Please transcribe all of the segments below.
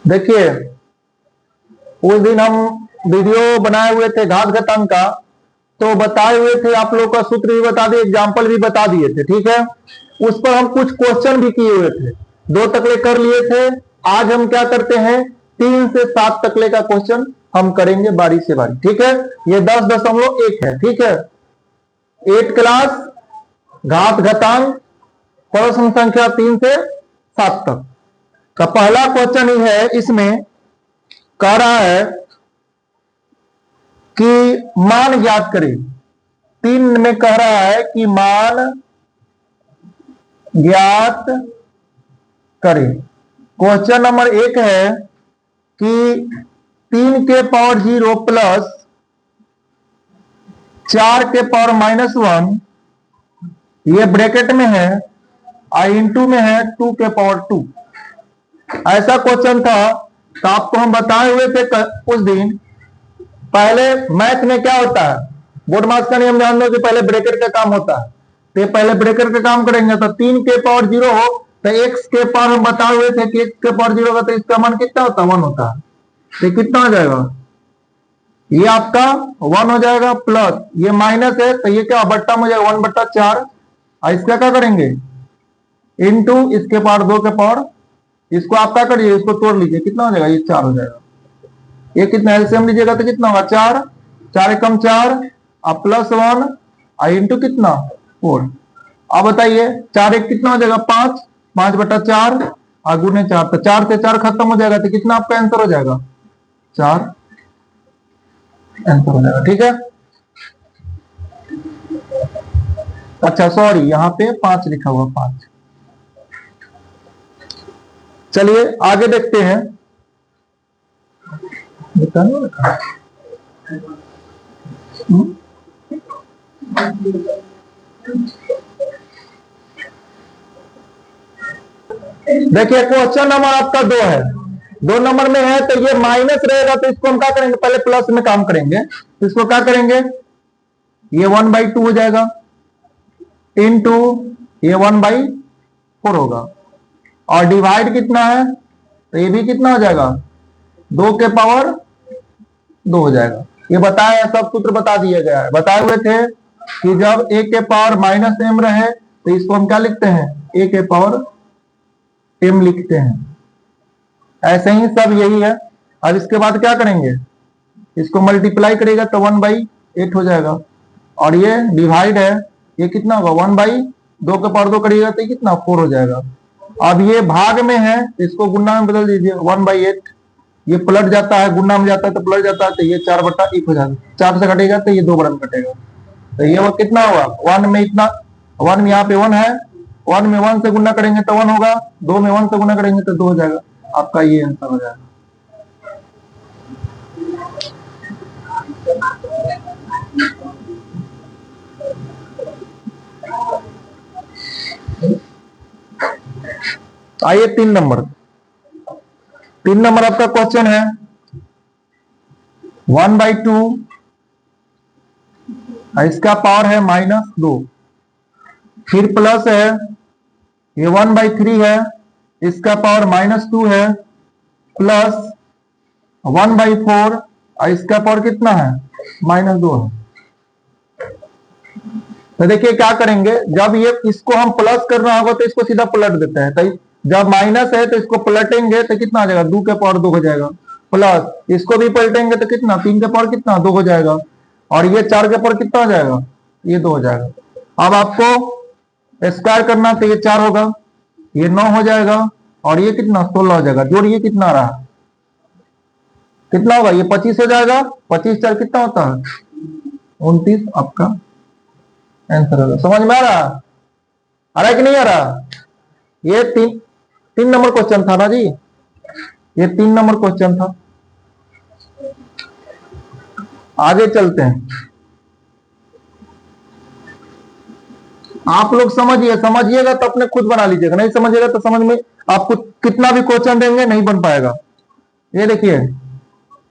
देखिए, उस दिन हम वीडियो बनाए हुए थे घात घातांक का, तो बताए हुए थे, आप लोगों का सूत्र भी बता दिए, एग्जाम्पल भी बता दिए थे, ठीक है। उस पर हम कुछ क्वेश्चन भी किए हुए थे, 2 तकले कर लिए थे। आज हम क्या करते हैं, 3 से 7 तकले का क्वेश्चन हम करेंगे बारी से बारी, ठीक है। ये 10.1 है, ठीक है। 8 क्लास घात घातांक प्रश्न संख्या 3 से 7 तक का पहला क्वेश्चन ही है। इसमें कह रहा है कि मान ज्ञात करें। 3 में कह रहा है कि मान ज्ञात करें। क्वेश्चन नंबर 1 है कि 3 के पावर 0 प्लस 4 के पावर -1, ये ब्रैकेट में है, और इंटू में है 2 के पावर 2। ऐसा क्वेश्चन था, तो आपको हम बताए हुए थे उस दिन। पहले मैथ में क्या होता है, बोर्ड मास का नियम जान दो कि पहले ब्रैकेट का काम होता है, तो पहले ब्रैकेट का काम करेंगे। तो 3 के पावर 0 हो तो x के पावर हम बताए हुए थे कि x के पावर 0 का, तो इसका मान कितना होता है, 1 होता है। तो कितना हो जाएगा, ये आपका 1 हो जाएगा, प्लस ये माइनस है तो ये क्या बट्टा में हो जाएगा 1/4। और इसका क्या करेंगे, इंटू इसके पावर 2 के पावर, इसको आप क्या करिए, इसको तोड़ लीजिए, कितना हो जाएगा, ये 4 हो जाएगा। ये कितना एलसीएम लीजिएगा तो कितना होगा, 4, 4 एकम 4, अब +1 और इंटू कितना 4। अब बताइए 4 एक कितना हो जाएगा, 5, 5/4 और गुने 4, तो 4 से 4 खत्म हो जाएगा, तो कितना आपका आंसर हो जाएगा, 4 आंसर हो जाएगा, ठीक है। अच्छा सॉरी, यहाँ पे 5 लिखा हुआ, 5। चलिए आगे देखते हैं। देखिए क्वेश्चन नंबर आपका 2 है, 2 नंबर में है, तो ये माइनस रहेगा, तो इसको हम क्या करेंगे, पहले प्लस में काम करेंगे। तो इसको क्या करेंगे, ये 1/2 हो जाएगा, इनटू ये 1/4 होगा, और डिवाइड कितना है, तो ये भी कितना हो जाएगा, 2 के पावर 2 हो जाएगा। ये बताया, सब सूत्र बता दिया गया है, बताए हुए थे कि जब a के पावर -m रहे तो इसको हम क्या लिखते हैं, a के पावर m लिखते हैं। ऐसे ही सब यही है। अब इसके बाद क्या करेंगे, इसको मल्टीप्लाई करेगा तो 1/8 हो जाएगा, और ये डिवाइड है, ये कितना होगा, 1/2 के पावर 2 करिएगा तो कितना 4 हो जाएगा। अब ये भाग में है, इसको गुना में बदल दीजिए, 1/8 ये पलट जाता है, गुना में जाता है तो पलट जाता है, तो ये 4/1 हो जाएगा, 4 से कटेगा तो ये 2 में कटेगा, तो ये वो कितना हुआ, 1 में इतना, 1 में यहाँ पे 1 है, 1 में 1 से गुना करेंगे तो 1 होगा, 2 में 1 से गुना करेंगे तो 2 हो जाएगा। आपका ये आंसर हो जाएगा। आइए 3 नंबर, 3 नंबर आपका क्वेश्चन है, 1/2, इसका पावर है -2, फिर प्लस है, ये 1/3 है, इसका पावर -2 है, प्लस 1/4 और इसका पावर कितना है, -2 है। तो देखिए क्या करेंगे, जब ये इसको हम प्लस करना होगा तो इसको सीधा पलट देते हैं, तो जब माइनस है तो इसको पलटेंगे तो कितना आ जाएगा, 2 के पावर 2 हो जाएगा, प्लस इसको भी पलटेंगे तो कितना, 3 के पावर कितना 2 हो जाएगा, और ये 4 के पावर कितना हो जाएगा, ये 2 हो जाएगा। अब आपको स्क्वायर करना, तो ये 4 होगा, ये 9 हो जाएगा, और ये कितना 16 हो जाएगा। जोड़िए कितना रहा, कितना होगा, ये 25 हो जाएगा, 25 4 कितना होता है, 29 आपका आंसर होगा। समझ में आ रहा है कि नहीं आ रहा। ये 3 नंबर क्वेश्चन था ना जी, ये 3 नंबर क्वेश्चन था। आगे चलते हैं, आप लोग समझिएगा तो अपने खुद बना लीजिएगा, नहीं समझिएगा तो समझ में आपको कितना भी क्वेश्चन देंगे नहीं बन पाएगा। ये देखिए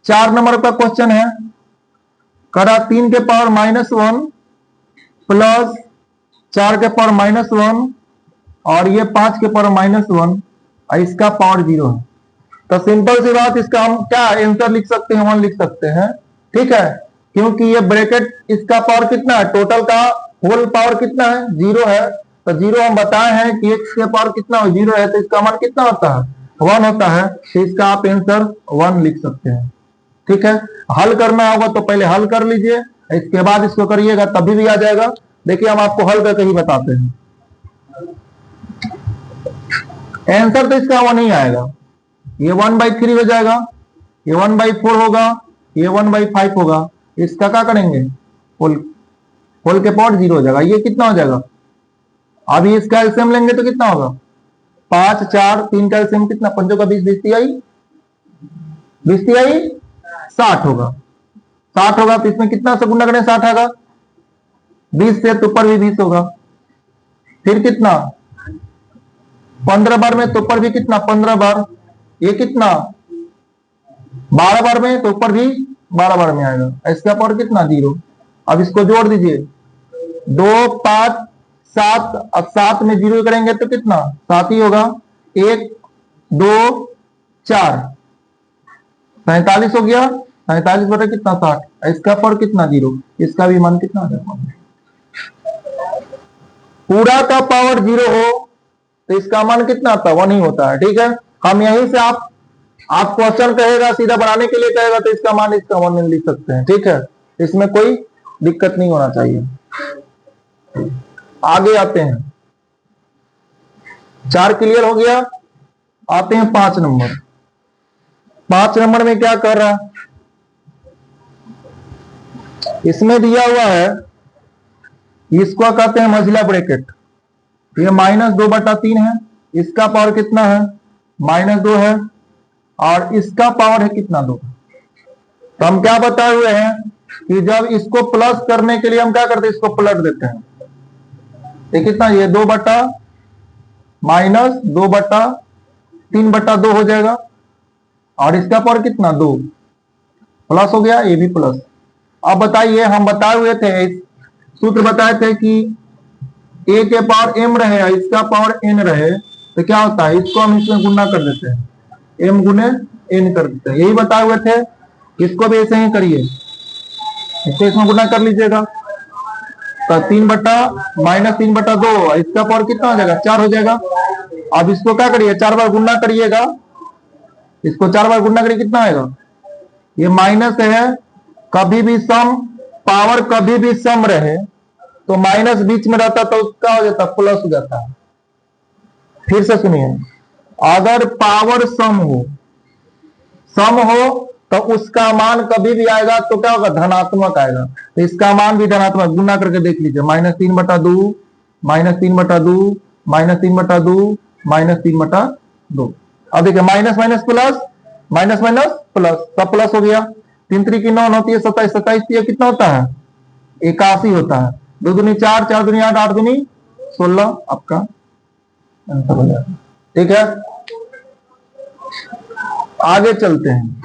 4 नंबर का क्वेश्चन है, करा 3 के पावर -1 प्लस 4 के पावर -1 और ये 5 के पावर -1 और इसका पावर 0 है। तो सिंपल सी बात, इसका हम क्या आंसर लिख सकते हैं, 1 लिख सकते हैं। ठीक है, क्योंकि ये ब्रैकेट इसका पावर कितना है, टोटल का होल पावर कितना है, 0 है। तो 0 हम बताए हैं कि x के पावर कितना हो, 0 है, तो इसका मान कितना होता है, 1 होता है। तो इसका आप आंसर 1 लिख सकते हैं। ठीक है, हल करना होगा तो पहले हल कर लीजिए, इसके बाद इसको करिएगा तभी भी आ जाएगा। देखिए हम आपको हल करके ही बताते हैं। आंसर तो इसका 1 ही आएगा। ये 1/3 हो जाएगा, ये 1/4 होगा, ये 1/5 होगा। इसका क्या करेंगे, होल के पावर 0 हो जाएगा। ये कितना हो जाएगा, अभी इसका एलसीएम लेंगे तो कितना होगा, 5 4 3 का एलसीएम कितना, 5 का 20, 20 आई 60 होगा। 60 होगा तो इसमें कितना से गुना करें, 60 आएगा, 20 से तो ऊपर भी 20 होगा। फिर कितना, 15 बार में तो ऊपर भी कितना, 15 बार। ये कितना, 12 बार में तो ऊपर भी 12 बार में आएगा। इसका पावर कितना, 0। अब इसको जोड़ दीजिए, 2 5 7, अब 7 में 0 करेंगे तो कितना, 7 ही होगा। 1 2 4 47 हो गया, 47 बटे कितना, 60। इसका पावर कितना, 0। इसका भी मान कितना हो जाएगा, पूरा का पावर 0 हो तो इसका मान कितना आता है, 1 ही होता है। ठीक है, हम यहीं से आप क्वेश्चन कहेगा सीधा बनाने के लिए कहेगा तो इसका मान इसका 1 लिख सकते हैं। ठीक है, इसमें कोई दिक्कत नहीं होना चाहिए। आगे आते हैं, 4 क्लियर हो गया। आते हैं 5 नंबर। 5 नंबर में क्या कर रहा है, इसमें दिया हुआ है, इसको कहते हैं मझिला ब्रैकेट। ये -2/3 है, इसका पावर कितना है, -2 है, और इसका पावर है कितना, 2। तो हम क्या बताए हुए हैं कि जब इसको प्लस करने के लिए हम क्या करते हैं, इसको पलट देते हैं। ये कितना, ये 2/-2/3/2 हो जाएगा, और इसका पावर कितना, 2 प्लस हो गया, ये भी प्लस। अब बताइए, हम बताए हुए थे, सूत्र बताए थे कि a के पावर m रहे, इसका पावर n रहे, तो क्या होता है, इसको हम इसमें गुना कर देते हैं, m गुने n कर देते हैं। यही बताए हुए थे, इसको भी ऐसे ही करिए, इसको इसमें गुना कर लीजिएगा। तो 3/-3/2, इसका पावर कितना हो जाएगा, 4 हो जाएगा। अब इसको क्या करिए, 4 बार गुना करिएगा, इसको 4 बार गुना करिए, कितना आएगा, ये माइनस है। कभी भी सम पावर कभी भी सम रहे तो माइनस बीच में रहता तो क्या हो जाता, प्लस हो जाता है। फिर से सुनिए, अगर पावर सम हो तो उसका मान कभी भी आएगा तो क्या होगा, धनात्मक आएगा। तो इसका मान भी धनात्मक, गुना करके देख लीजिए, -3/2 -3/2 -3/2 -3/2। अब देखिए, minus minus plus, minus minus plus, सब प्लस हो गया। 3 3 की 9 होती है 27, 27 कितना होता है, 81 होता है। 2 दूनी 4, 4 दूनी 8, 8 दूनी 16, आपका आंसर हो जाएगा। ठीक है, आगे चलते हैं।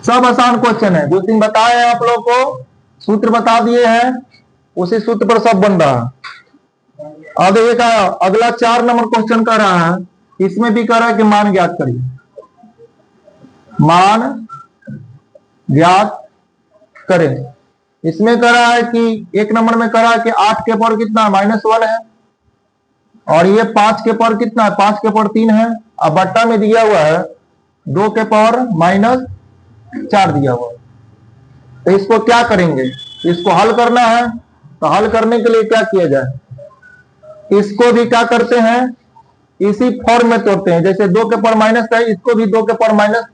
सब आसान क्वेश्चन है, जो दिन बताए हैं आप लोग को, सूत्र बता दिए हैं, उसी सूत्र पर सब बन रहा है। अब देखिए अगला 4 नंबर क्वेश्चन कर रहा है, इसमें भी कह रहा है कि मान ज्ञात करिए। मान ज्ञात करें, इसमें कह रहा है कि 1 नंबर में कह रहा है कि 8 के पावर कितना है, -1 है, और ये 5 के पावर कितना है, 5 के पावर 3 है। अब बट्टा में दिया हुआ है 2 के पावर -4 दिया हुआ है। तो इसको क्या करेंगे, इसको हल करना है। तो हल करने के लिए क्या किया जाए, इसको भी क्या करते हैं, इसी फॉर्म में तोड़ते हैं। जैसे 2 के पावर माइनस है, इसको भी 2 के पावर माइनस,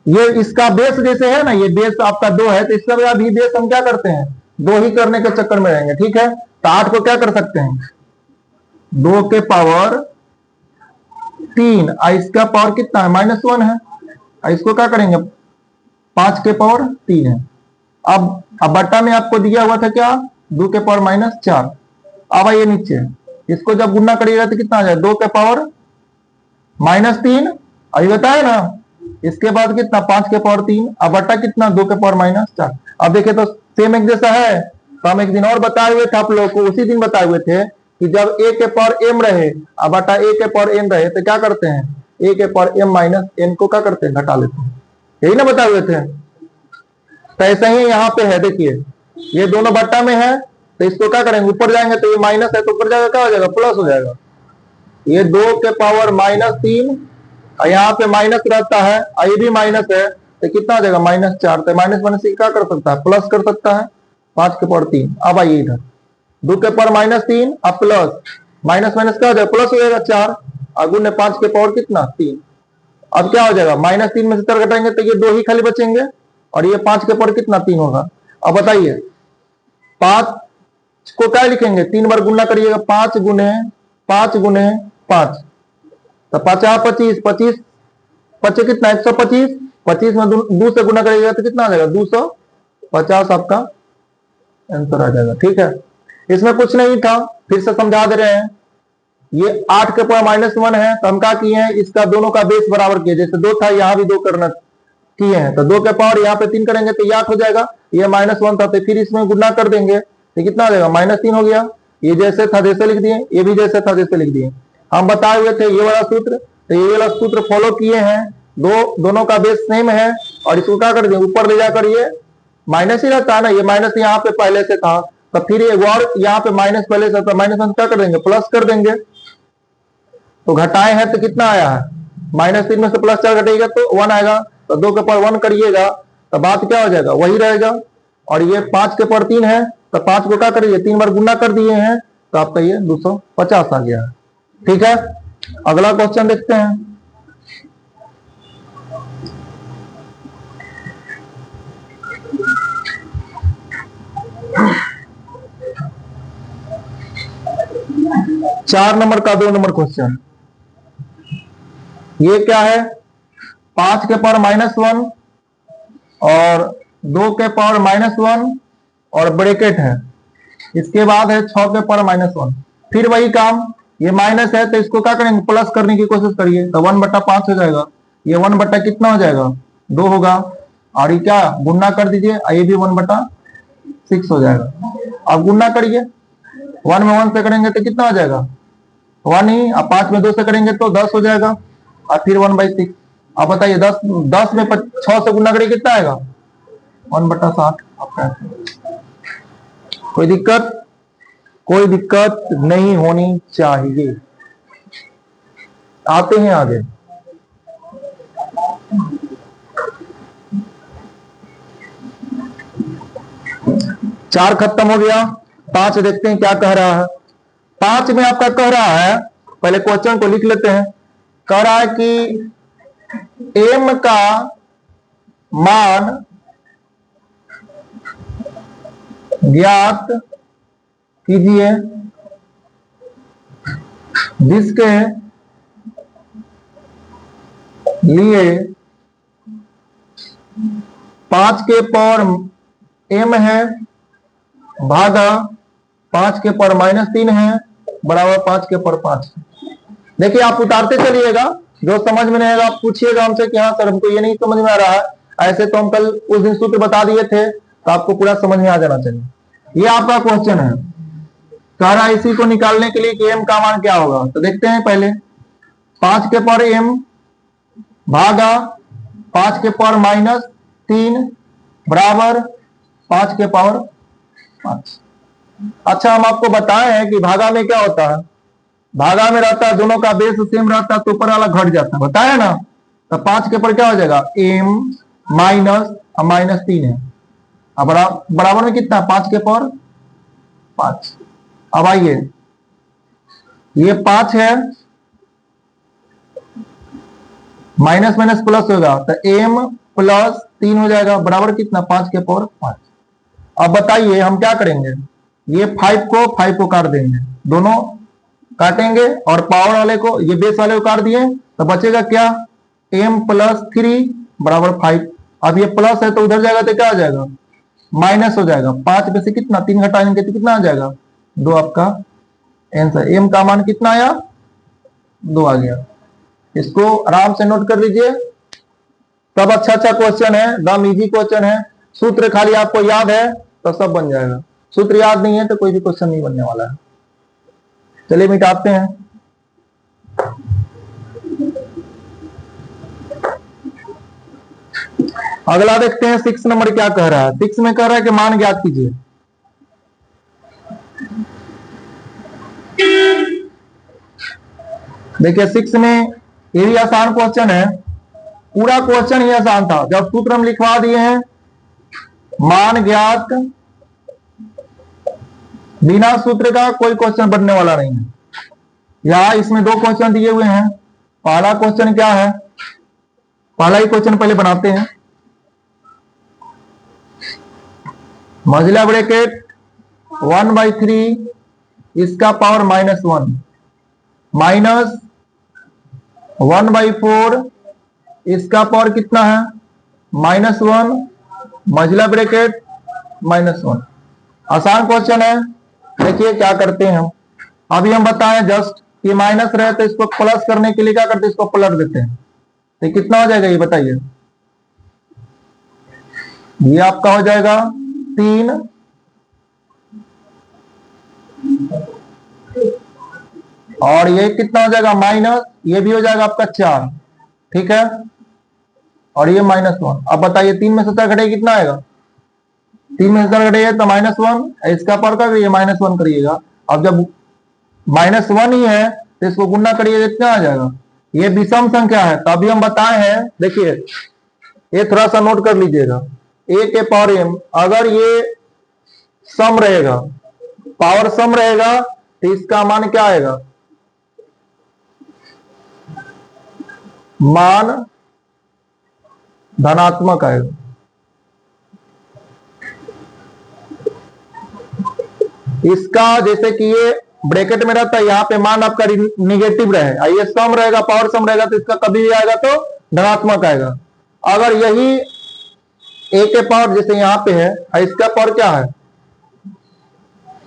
ये इसका बेस जैसे है ना, ये बेस आपका 2 है, तो इसका भी बेस हम क्या करते हैं, 2 ही करने के चक्कर में रहेंगे। ठीक है, तो 8 को क्या कर सकते हैं, 2 के पावर 3, इसका पावर कितना है, -1 है, इसको क्या करेंगे, 5 के पावर 3 है। अब बट्टा में आपको दिया हुआ था क्या, 2 के पावर -4। अब आइए नीचे, इसको जब गुना करिएगा तो कितना आ जाए, 2 के पावर -3, अभी बताया ना। इसके बाद कितना, 5 के पावर 3, अब बट्टा कितना, 2 के पावर -4। अब देखिए तो सेम एक जैसा है। तो हम एक दिन और बताए हुए थे आप लोगों को, उसी दिन बताए हुए थे कि जब a के पावर m रहे अब बटा a के पावर n रहे तो क्या करते हैं, a के पावर m माइनस n को क्या करते हैं, घटा लेते हैं। यही ना बताए हुए थे। तो ऐसा ही यहाँ पे है, देखिए ये दोनों बट्टा में है तो इसको क्या करेंगे, ऊपर जाएंगे तो ये माइनस है तो ऊपर जाएगा क्या हो जाएगा, प्लस हो जाएगा। ये 2 के पावर -3 और यहाँ पे माइनस रहता है और ये भी माइनस है तो कितना हो जाएगा, -4। तो माइनस माइनस क्या कर सकता है, प्लस कर सकता है, 5 के पावर 3। अब आइए इधर 2 के पावर -3 अब प्लस माइनस माइनस क्या हो जाएगा, प्लस हो जाएगा 4 और गुने 5 के पावर कितना 3। अब क्या हो जाएगा, -3 में से 4 घटाएंगे तो ये 2 ही खाली बचेंगे और ये 5 के पावर कितना 3 होगा। अब बताइए 5 को क्या लिखेंगे, 3 बार गुना करिएगा, 5 गुने 5 गुने 5 तो 50 25 25 पच्चे कितना 125, 25 में 2 से गुना करिएगा तो कितना आ जाएगा 250 आपका आंसर आ जाएगा। ठीक है, इसमें कुछ नहीं था, फिर से समझा दे रहे हैं। ये 8 के पावर -1 है तो हम क्या किए हैं, इसका दोनों का बेस बराबर किए, जैसे 2 था यहाँ भी 2 करना किए हैं तो 2 के पावर यहाँ पे 3 करेंगे तो ये 8 हो जाएगा। ये -1 था तो फिर इसमें गुना कर देंगे तो कितना आ जाएगा, -3 हो गया। ये जैसे था जैसे लिख दिए, ये भी जैसे था जैसे लिख दिए। हम बताए हुए थे ये वाला सूत्र, तो ये वाला सूत्र फॉलो किए हैं। दोनों का बेस सेम है और इसको क्या कर दिए, ऊपर ले जाकर ये माइनस ही रहता है ना, ये माइनस यहाँ पे पहले से था तो फिर एक और यहाँ पे माइनस पहले से था, माइनस में क्या कर देंगे, प्लस कर देंगे। तो घटाए हैं तो कितना आया है, -3 में से +4 घटेगा तो 1 आएगा, तो 2 के पावर 1 करिएगा तो बात क्या हो जाएगा, वही रहेगा। और ये 5 के पावर 3 है तो 5 को क्या करिए, 3 बार गुना कर दिए हैं तो आपका ये 250 आ गया है। ठीक है, अगला क्वेश्चन देखते हैं। चार नंबर का 2 नंबर क्वेश्चन, ये क्या है, 5 के पावर -1 और 2 के पावर -1 और ब्रैकेट है, इसके बाद है 6 के पावर -1। फिर वही काम, ये माइनस है तो इसको क्या करेंगे, प्लस करने की कोशिश करिए तो 1/5 हो जाएगा। ये 1 बटा कितना हो जाएगा, 2 होगा और ये क्या गुना कर दीजिए, ये भी 1/6 हो जाएगा। अब गुना करिए, 1 में 1 से करेंगे तो कितना हो जाएगा 1 ही, अब 5 में 2 से करेंगे तो 10 हो जाएगा और फिर 1/6। अब बताइए 10 में 6 से गुना करिए कितना आएगा, 1/60 आपका। कोई दिक्कत नहीं होनी चाहिए। आते हैं आगे, चार खत्म हो गया, 5 देखते हैं क्या कह रहा है। 5 में आपका कह रहा है, पहले क्वेश्चन को लिख लेते हैं। कह रहा है कि m का मान ज्ञात कीजिए जिसके लिए 5 के पावर m है भागा 5 के पावर -3 है बराबर 5 के पावर 5। देखिए आप उतारते चलिएगा, जो समझ में नहीं आएगा आप पूछिएगा हमसे कि हाँ सर हमको ये नहीं समझ में आ रहा है। ऐसे तो हम कल उस दिन सूत्र बता दिए थे तो आपको पूरा समझ में आ जाना चाहिए। ये आपका क्वेश्चन है, कह रहा है इसी को निकालने के लिए कि m का मान क्या होगा। तो देखते हैं पहले, 5 के पावर m भागा 5 के पावर -3 बराबर 5 के पावर 5। अच्छा हम आपको बताए हैं कि भागा में क्या होता है, भागा में रहता है दोनों का बेस सेम रहता है तो ऊपर वाला घट जाता है, बताया ना। तो 5 के ऊपर क्या हो जाएगा, m -3 है, अब बराबर में कितना 5 के पावर 5। अब आइए ये 5 है, माइनस माइनस प्लस होगा तो m +3 हो जाएगा बराबर कितना 5 के पावर 5। अब बताइए हम क्या करेंगे, ये 5 को काट देंगे, दोनों काटेंगे और पावर वाले को, ये बेस वाले को काट दिए तो बचेगा क्या, m +3 बराबर 5। अब ये प्लस है तो उधर जाएगा तो क्या आ जाएगा, माइनस हो जाएगा। 5 में से कितना 3 घटाएंगे तो कितना आ जाएगा 2 आपका आंसर। m का मान कितना आया, 2 आ गया। इसको आराम से नोट कर लीजिए, सब अच्छा क्वेश्चन है, दम इजी क्वेश्चन है। सूत्र खाली आपको याद है तो सब बन जाएगा, सूत्र याद नहीं है तो कोई भी क्वेश्चन नहीं बनने वाला है। चलिए मिटाते हैं। अगला देखते हैं 6 नंबर क्या कह रहा है। 6 में कह रहा है कि मान ज्ञात कीजिए। देखिए 6 में ये भी आसान क्वेश्चन है, पूरा क्वेश्चन ही आसान था। जब सूत्र हम लिखवा दिए हैं, मान ज्ञात, बिना सूत्र का कोई क्वेश्चन बनने वाला नहीं है। यहां इसमें 2 क्वेश्चन दिए हुए हैं। पहला क्वेश्चन क्या है, पहला ही क्वेश्चन पहले बनाते हैं। मझला ब्रैकेट 1/3 इसका पावर -1 माइनस 1/4 इसका पावर कितना है, -1 मझला ब्रैकेट -1। आसान क्वेश्चन है। देखिए क्या करते हैं हम, अभी हम बताएं जस्ट ये माइनस रहे तो इसको प्लस करने के लिए क्या करते हैं, इसको पलट देते हैं। तो कितना हो जाएगा ये बताइए। ये आपका हो जाएगा 3 और ये कितना हो जाएगा माइनस, ये भी हो जाएगा आपका 4, ठीक है। और ये -1। अब बताइए 3 में से 4 घटेगा कितना आएगा, 3 में से 4 घटेगा तो -1, इसका पावर का ये -1 करिएगा। अब जब -1 ही है तो इसको गुणा करिएगा कितना आ जाएगा, ये विषम संख्या है। तो अभी हम बताए हैं, देखिए ये थोड़ा सा नोट कर लीजिएगा। a के पावर m अगर ये सम रहेगा, पावर सम रहेगा तो इसका मान क्या आएगा, मान धनात्मक आएगा। इसका जैसे कि ये ब्रैकेट में रहता है, यहां पे मान आपका निगेटिव रहे, ये सम रहेगा, पावर सम रहेगा तो इसका कभी भी आएगा तो धनात्मक आएगा। अगर यही a के पावर जैसे यहां पे है, इसका पावर क्या है,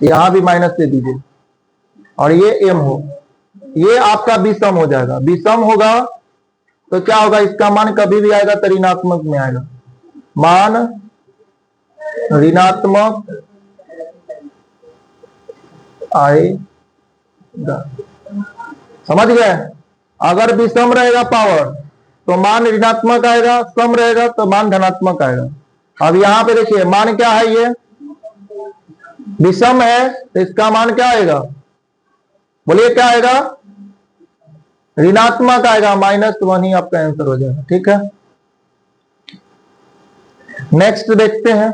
यहां भी माइनस दे दीजिए और ये m हो, ये आपका विषम हो जाएगा। विषम होगा तो क्या होगा, इसका मान कभी भी आएगा तो ऋणात्मक में आएगा, मान ऋणात्मक आएगा। समझ गए। अगर विषम रहेगा पावर तो मान ऋणात्मक आएगा, सम रहेगा तो मान धनात्मक आएगा। अब यहां पे देखिए मान क्या है, ये विषम है तो इसका मान क्या आएगा, बोलिए क्या आएगा, ऋणात्मक आएगा, -1 ही आपका आंसर हो जाएगा, ठीक है। नेक्स्ट देखते हैं,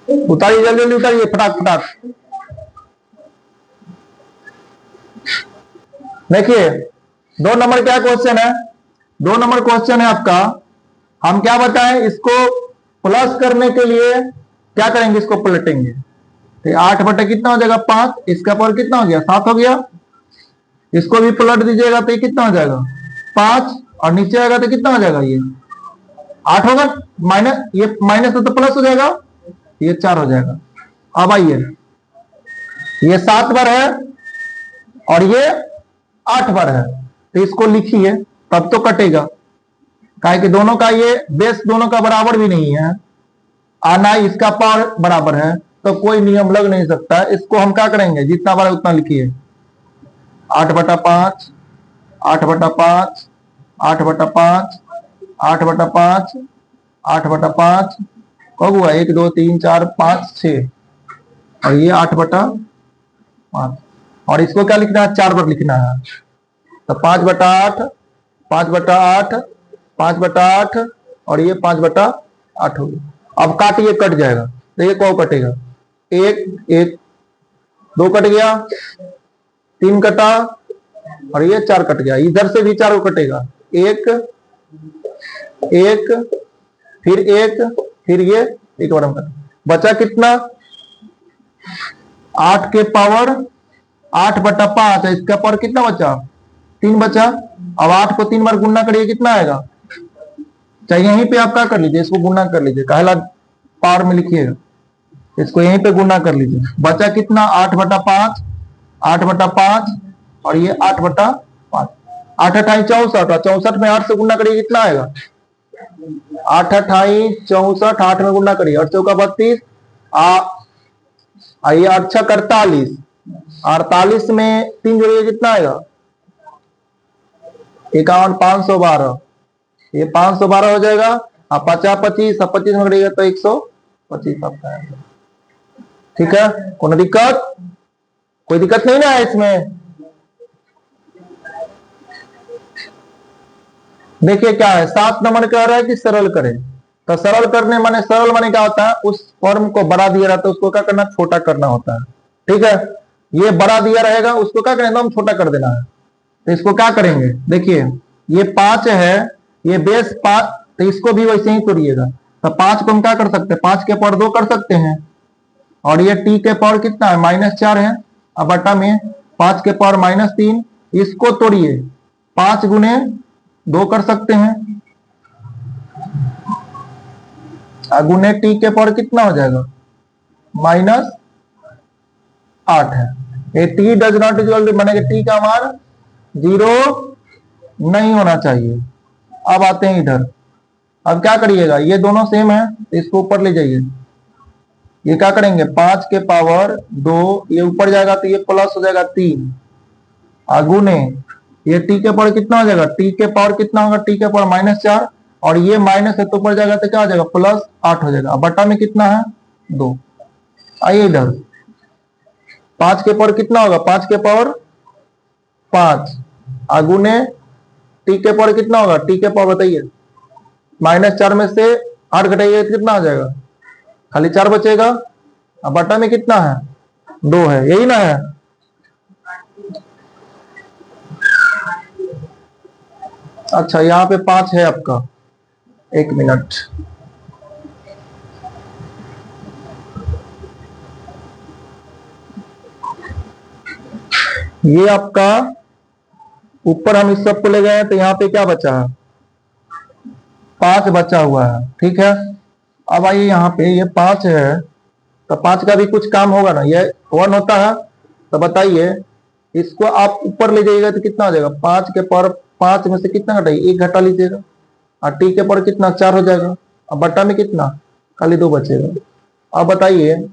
उतारिए जल्दी जल्दी उतारिए, फटाक फटाक। देखिए 2 नंबर क्या क्वेश्चन है, 2 नंबर क्वेश्चन है आपका। हम क्या बताएं, इसको प्लस करने के लिए क्या करेंगे, इसको पलटेंगे तो 8 बटे कितना हो जाएगा 5, इसका पावर कितना हो गया 7 हो गया। इसको भी पलट दीजिएगा तो ये कितना हो जाएगा 5 और नीचे आएगा तो कितना हो जाएगा, ये 8 होगा, माइनस ये माइनस तो प्लस हो जाएगा, ये 4 हो जाएगा। अब आइए ये 7 बार है और ये 8 बार है, तो इसको लिखिए तब तो कटेगा, काहे कि दोनों का ये बेस दोनों का बराबर भी नहीं है, आना इसका पावर बराबर है तो कोई नियम लग नहीं सकता। इसको हम क्या करेंगे, जितना बार उतना लिखिए, 8/5 8/5 8/5 8/5 8/5 कब हुआ, 1 2 3 4 5 6 और ये 8/5 और इसको क्या लिखना है, 4 बार लिखना है। तो 5/8 5/8 5/8 और ये 5/8 हो गया। अब काटिए, कट जाएगा तो ये कौ कटेगा, 1 1 2 कट गया, 3 कटा और ये 4 कट गया। इधर से भी 4 कटेगा, 1 1 फिर 1 फिर ये एक बार हम कट, बचा कितना 8 के पावर 8/5 है, इसका पावर कितना बचा 3 बचा। अब 8 को 3 बार गुणा करिए कितना आएगा, चाहे यहीं पे आप क्या कर लीजिए, इसको गुणा कर लीजिए, पहला पावर में लिखिएगा, इसको यहीं पे गुणा कर लीजिए, बचा कितना 8/5 8/5 और ये 8/5 8 अठाई 64 और 64 में 8 से गुणा करिए कितना आएगा, 8 अठाई 64 8 में गुणा करिए 8 चौका 32 आइए 8×48, 48 में 3 जोड़िए कितना आएगा 51, 512, ये 512 हो जाएगा। अब 50, 25 में करिएगा तो 125 आपका आएगा। ठीक है, कोई दिक्कत नहीं ना है इसमें। देखिए क्या है, 7 नंबर कह रहा है कि सरल करें, तो सरल करने माने सरल माने क्या होता है, उस फॉर्म को बड़ा दिया रहता है उसको क्या करना, छोटा करना होता है। ठीक है, ये बड़ा दिया रहेगा उसको क्या करें, हम छोटा कर देना है। तो इसको क्या करेंगे, देखिए ये 5 है, ये बेस 5, तो इसको भी वैसे ही तोड़िएगा। तो 5 को हम क्या कर सकते हैं, 5 के पावर 2 कर सकते हैं, और ये t के पावर कितना है -4 है। अब बटा में 5 के पावर -3, इसको तोड़िए 5 गुने 2 कर सकते हैं, गुने t के पावर कितना हो जाएगा -8 है। ये t does not equal to माने t का मान 0 नहीं होना चाहिए। अब आते हैं इधर, अब क्या करिएगा, ये दोनों सेम है, इसको ऊपर ले जाइए। ये क्या करेंगे, 5 के पावर 2, ये ऊपर जाएगा तो ये प्लस हो जाएगा 3, गुने ये t के पावर कितना हो जाएगा, t के पावर कितना होगा, t के पावर -4, और ये माइनस है तो ऊपर जाएगा तो क्या हो जाएगा +8 हो जाएगा। बटा में कितना है 2। आइए इधर, 5 के पावर कितना होगा, 5 के पावर 5, गुने t के पावर कितना होगा, t के पावर बताइए, -4 में से 8 घटाइए तो कितना हो जाएगा, खाली 4 बचेगा। अब बटा में कितना है 2 है, यही ना है। अच्छा यहाँ पे 5 है आपका, 1 मिनट, ये आपका ऊपर हम इस सबको ले गए तो यहाँ पे क्या बचा है, 5 बचा हुआ है। ठीक है, अब आइए यहाँ पे ये 5 है, तो 5 का भी कुछ काम होगा ना, ये 1 होता है, तो बताइए इसको आप ऊपर ले जाइएगा तो कितना हो जाएगा, 5 के पावर 5 में से कितना घटाइए, 1 घटा लीजिएगा, और t के पावर कितना 4 हो जाएगा। अब बटा में कितना, खाली 2 बचेगा। अब बताइए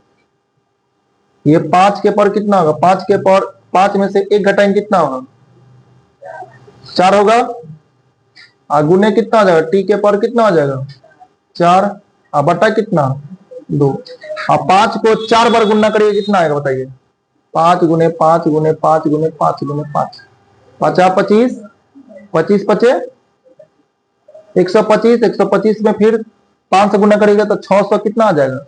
ये 5 के पावर कितना होगा, 5 के पावर 5 में से 1 घटाएंगे कितना होगा, 4 होगा, गुने कितना हो जाएगा, t के पावर कितना हो जाएगा 4, अब बटा कितना 2। अब 5 को 4 बार गुना करिए कितना आएगा बताइए, 5 गुने 5 गुने 5 गुने 5 गुने 5, 25, 25 पचे 125, 125 में फिर 5 से गुना करेगा तो 600 कितना आ जाएगा,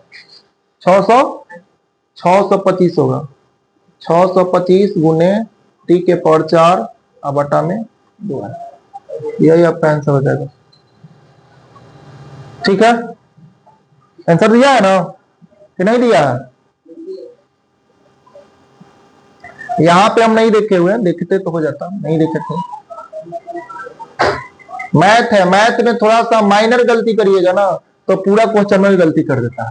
625 होगा। 625 गुने t के पावर 4, अब बटा में 2 है, यही आपका आंसर हो जाएगा। ठीक है, आंसर दिया है ना कि नहीं दिया है, यहाँ पे हम नहीं देखे हुए हैं, देखते तो हो जाता, नहीं देखे थे। मैथ है, मैथ में थोड़ा सा माइनर गलती करिएगा ना तो पूरा क्वेश्चन में गलती कर देता है।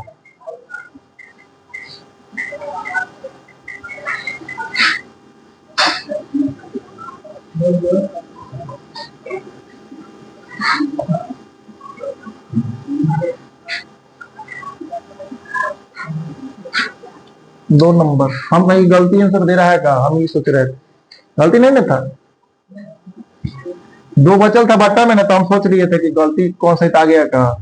दो नंबर हम नहीं, गलती आंसर दे रहा है का, हम ये सोच रहे थे गलती नहीं ना था, 2 बचल था बट्टा में ना, तो हम सोच रहे थे कि गलती कौन सा आ गया का।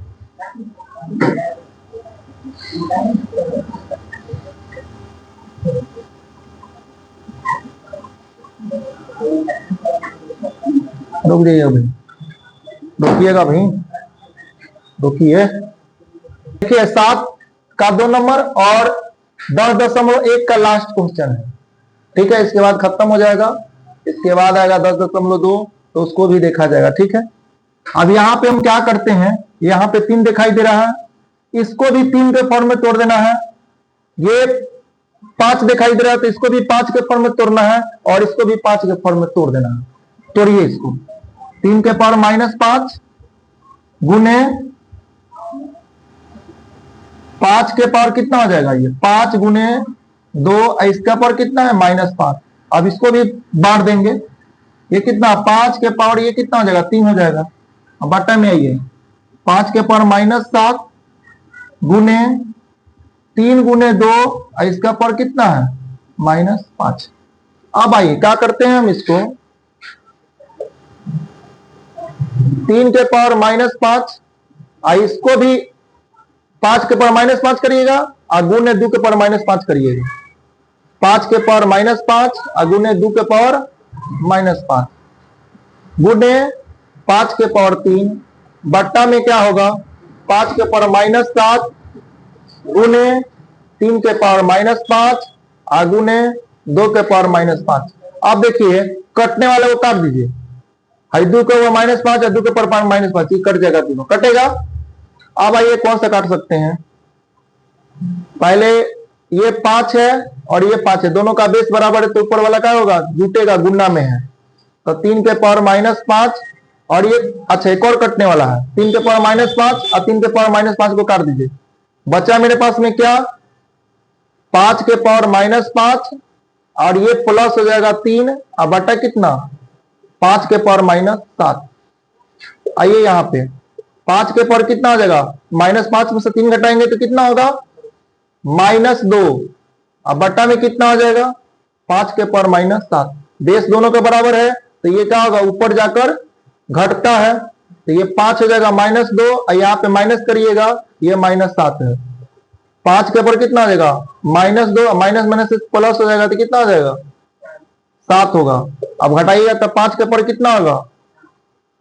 रुक जाइए अभी, रुकिएगा भाई, रुकिए। देखिए 7 का 2 नंबर और 10.1 का लास्ट क्वेश्चन है। ठीक है, इसके बाद खत्म हो जाएगा, इसके बाद आएगा 10.2, तो उसको भी देखा जाएगा। ठीक है, अब यहाँ पे हम क्या करते हैं, यहाँ पे 3 दिखाई दे रहा है, इसको भी 3 के फॉर्म में तोड़ देना है। ये 5 दिखाई दे रहा है तो इसको भी 5 के फॉर्म में तोड़ना है, और इसको भी 5 के फॉर्म में तोड़ देना है। तोड़िए इसको, 3 के पावर -5 गुने 5 के पावर कितना हो जाएगा, ये 5 गुने 2, इसका पावर कितना है -5। अब इसको भी बांट देंगे, ये कितना 5 के पावर ये कितना हो जाएगा 3 हो जाएगा। अब बटा में आइए, 5 के पावर -7 गुने 3 गुने 2 इसका पावर कितना है -5। अब आइए क्या करते हैं हम इसको 3 के पावर -5 इसको भी 5 के पावर -5 करिएगा और गुने 2 के पावर -5 करिएगा। 5 के पावर -5 और गुने 2 के पावर -5 गुने 5 के पावर 3 बट्टा में क्या होगा 5 के पावर -7 गुने 3 के पावर -5 और गुने 2 के पावर -5। अब देखिए कटने वाले को काट दीजिए, 2 के पावर -5 और 2 के पावर -5 ये कट जाएगा, तीनों कटेगा। अब आइए कौन सा काट सकते हैं, पहले ये 5 है और ये 5 है, दोनों का बेस बराबर है तो ऊपर वाला क्या होगा जुटेगा, गुना में है तो 3 के पावर -5 और ये अच्छा एक और कटने वाला है 3 के पावर -5 और 3 के पावर -5 को काट दीजिए। बचा मेरे पास में क्या 5 के पावर -5 और ये प्लस हो जाएगा 3 और बटा कितना 5 के पावर -7। आइए यहाँ पे 5 के पावर कितना हो जाएगा -5 में से 3 घटाएंगे तो कितना होगा -2 अब बट्टा में कितना हो जाएगा 5 के पावर -7। बेस दोनों के बराबर है तो ये क्या होगा ऊपर जाकर घटता है तो ये 5 हो जाएगा -2 और यहाँ पे माइनस करिएगा ये -7 है। 5 के ऊपर कितना हो जाएगा -2 माइनस से प्लस हो जाएगा तो कितना हो जाएगा 7 होगा। अब घटाइएगा तो 5 के ऊपर कितना होगा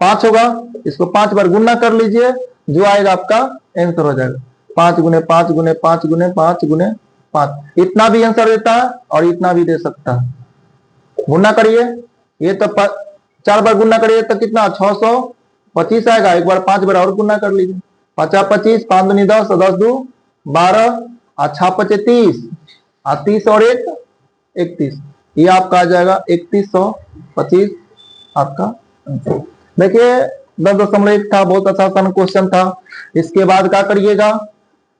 5 होगा, इसको 5 बार गुना कर लीजिए जो आएगा आपका आंसर हो जाएगा 5 गुने 5 गुने 5 गुने 5 गुने 5। इतना भी आंसर देता है और इतना भी दे सकता है। गुना करिए ये तो 4 बार गुना करिए तो कितना 625 आएगा, एक बार 5 बार और गुना कर लीजिए 5 25 5 दूनी 10 10 2 12 और 6 5 30 और 30 और 1 31 ये आपका आ जाएगा 3125 आपका। देखिए 10.1 था, बहुत अच्छा आसान क्वेश्चन था। इसके बाद क्या करिएगा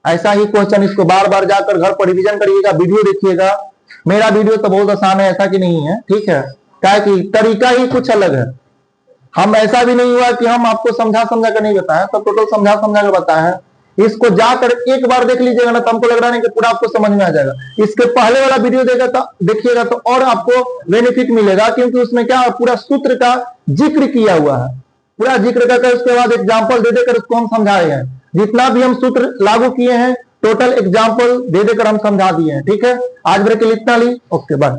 ऐसा ही क्वेश्चन इसको बार बार जाकर घर पर रिवीजन करिएगा, वीडियो देखिएगा। मेरा वीडियो तो बहुत आसान है, ऐसा कि नहीं है, ठीक है, क्या कि तरीका ही कुछ अलग है। हम ऐसा भी नहीं हुआ कि हम आपको समझा कर नहीं बताए, सब टोटल समझा कर बताए हैं। इसको जाकर एक बार देख लीजिएगा ना तो हमको लग रहा है कि पूरा आपको समझ में आ जाएगा। इसके पहले वाला वीडियो देखिएगा तो और आपको बेनिफिट मिलेगा, क्योंकि उसमें क्या पूरा सूत्र का जिक्र किया हुआ है, पूरा जिक्र करके उसके बाद एग्जाम्पल दे देकर उसको हम समझा रहे हैं। जितना भी हम सूत्र लागू किए हैं टोटल एग्जाम्पल दे देकर हम समझा दिए हैं। ठीक है, आज ब्रेक के लिए इतना ली, ओके बाय।